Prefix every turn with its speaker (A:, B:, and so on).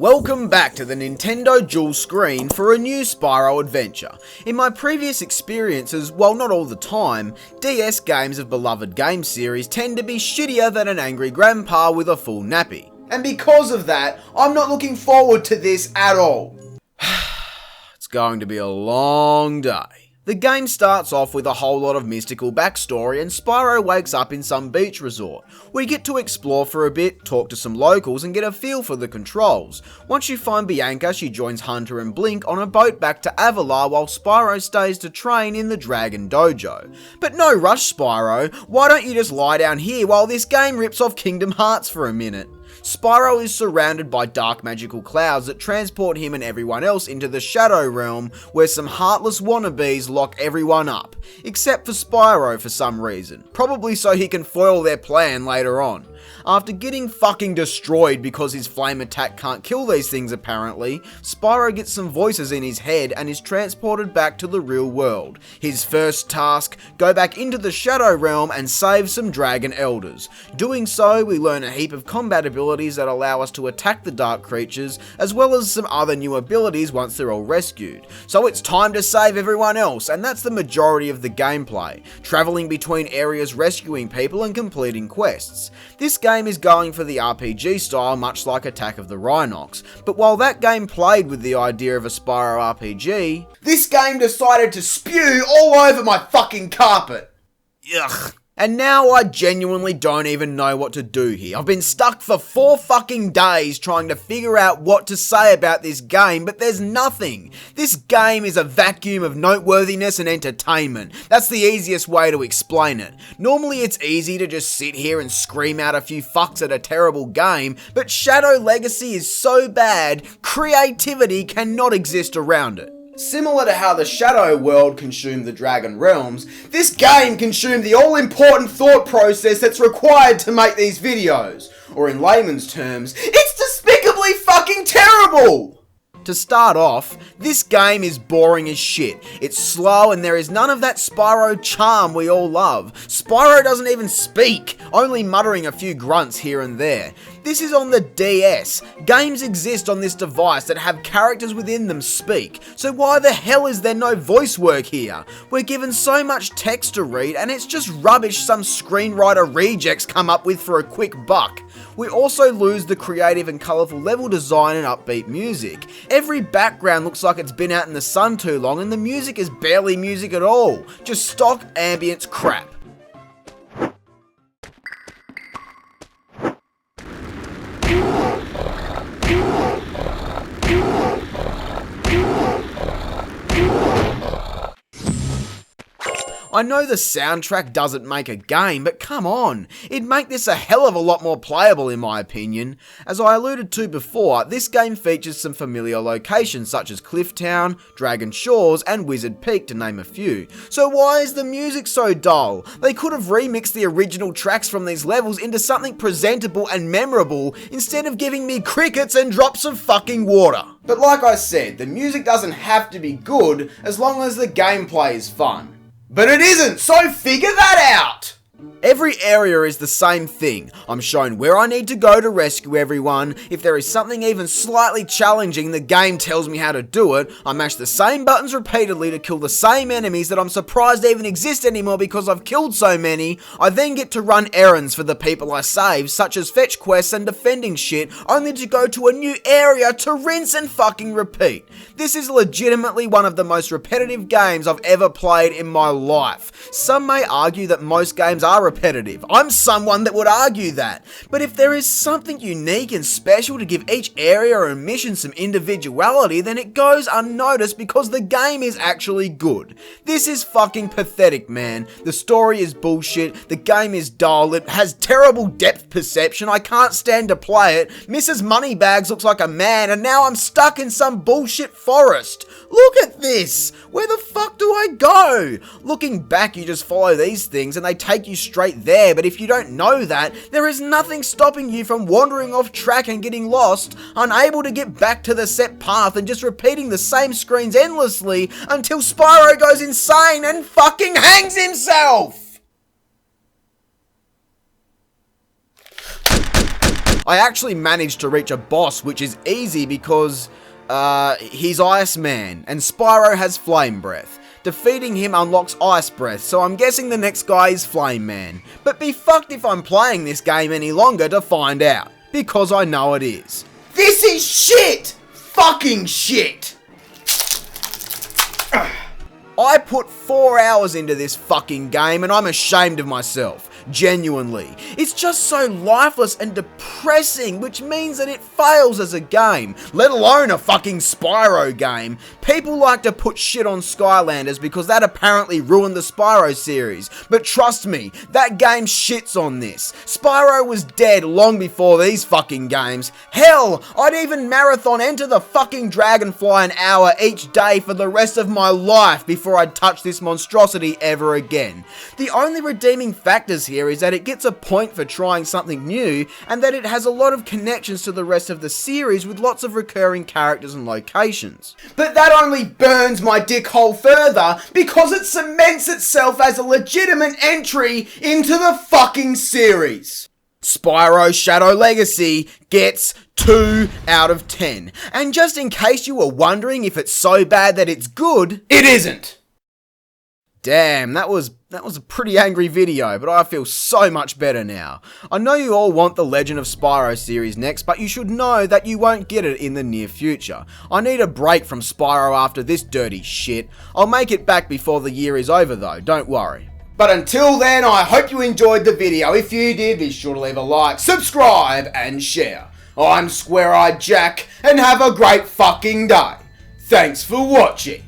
A: Welcome back to the Nintendo dual screen for a new Spyro Adventure. In my previous experiences, while not all the time, DS games of beloved game series tend to be shittier than an angry grandpa with a full nappy. And because of that, I'm not looking forward to this at all. It's going to be a long day. The game starts off with a whole lot of mystical backstory and Spyro wakes up in some beach resort. We get to explore for a bit, talk to some locals and get a feel for the controls. Once you find Bianca, she joins Hunter and Blink on a boat back to Avalar while Spyro stays to train in the Dragon Dojo. But no rush, Spyro, why don't you just lie down here while this game rips off Kingdom Hearts for a minute? Spyro is surrounded by dark magical clouds that transport him and everyone else into the Shadow Realm, where some heartless wannabes lock everyone up, except for Spyro for some reason, probably so he can foil their plan later on. After getting fucking destroyed because his flame attack can't kill these things apparently, Spyro gets some voices in his head and is transported back to the real world. His first task, go back into the Shadow Realm and save some Dragon Elders. Doing so, we learn a heap of combat abilities that allow us to attack the dark creatures, as well as some other new abilities once they're all rescued. So it's time to save everyone else, and that's the majority of the gameplay, travelling between areas rescuing people and completing quests. This game is going for the RPG style, much like Attack of the Rhynocs, but while that game played with the idea of a Spyro RPG, this game decided to spew all over my fucking carpet. Ugh. And now I genuinely don't even know what to do here. I've been stuck for 4 fucking days trying to figure out what to say about this game, but there's nothing. This game is a vacuum of noteworthiness and entertainment. That's the easiest way to explain it. Normally it's easy to just sit here and scream out a few fucks at a terrible game, but Shadow Legacy is so bad, creativity cannot exist around it. Similar to how the Shadow World consumed the Dragon Realms, this game consumed the all-important thought process that's required to make these videos. Or in layman's terms, it's despicably fucking terrible! To start off, this game is boring as shit. It's slow and there is none of that Spyro charm we all love. Spyro doesn't even speak, only muttering a few grunts here and there. This is on the DS. Games exist on this device that have characters within them speak, so why the hell is there no voice work here? We're given so much text to read and it's just rubbish some screenwriter rejects come up with for a quick buck. We also lose the creative and colourful level design and upbeat music. Every background looks like it's been out in the sun too long and the music is barely music at all, just stock ambience crap. I know the soundtrack doesn't make a game, but come on, it'd make this a hell of a lot more playable in my opinion. As I alluded to before, this game features some familiar locations such as Clifftown, Dragon Shores, and Wizard Peak to name a few. So why is the music so dull? They could have remixed the original tracks from these levels into something presentable and memorable instead of giving me crickets and drops of fucking water. But like I said, the music doesn't have to be good as long as the gameplay is fun. But it isn't, so figure that out! Every area is the same thing. I'm shown where I need to go to rescue everyone. If there is something even slightly challenging, the game tells me how to do it. I mash the same buttons repeatedly to kill the same enemies that I'm surprised even exist anymore because I've killed so many. I then get to run errands for the people I save, such as fetch quests and defending shit, only to go to a new area to rinse and fucking repeat. This is legitimately one of the most repetitive games I've ever played in my life. Some may argue that most games are repetitive. I'm someone that would argue that. But if there is something unique and special to give each area and mission some individuality, then it goes unnoticed because the game is actually good. This is fucking pathetic, man. The story is bullshit, the game is dull, it has terrible depth perception, I can't stand to play it, Mrs. Moneybags looks like a man, and now I'm stuck in some bullshit forest. Look at this! Where the fuck do I go? Looking back, you just follow these things and they take you straight there, but if you don't know that, there is nothing stopping you from wandering off track and getting lost, unable to get back to the set path and just repeating the same screens endlessly until Spyro goes insane and fucking hangs himself! I actually managed to reach a boss, which is easy because, he's Iceman, and Spyro has Flame Breath. Defeating him unlocks Ice Breath, so I'm guessing the next guy is Flame Man. But be fucked if I'm playing this game any longer to find out, because I know it is. This is shit! Fucking shit! I put 4 hours into this fucking game and I'm ashamed of myself. Genuinely. It's just so lifeless and depressing, which means that it fails as a game, let alone a fucking Spyro game. People like to put shit on Skylanders because that apparently ruined the Spyro series, but trust me, that game shits on this. Spyro was dead long before these fucking games. Hell, I'd even marathon Enter the fucking Dragonfly an hour each day for the rest of my life before I'd touch this monstrosity ever again. The only redeeming factors here is that it gets a point for trying something new, and that it has a lot of connections to the rest of the series with lots of recurring characters and locations. But that only burns my dick hole further because it cements itself as a legitimate entry into the fucking series. Spyro Shadow Legacy gets 2 out of 10. And just in case you were wondering if it's so bad that it's good, it isn't. Damn, that was a pretty angry video, but I feel so much better now. I know you all want the Legend of Spyro series next, but you should know that you won't get it in the near future. I need a break from Spyro after this dirty shit. I'll make it back before the year is over though, don't worry. But until then, I hope you enjoyed the video. If you did, be sure to leave a like, subscribe, and share. I'm Square-Eyed Jack, and have a great fucking day. Thanks for watching.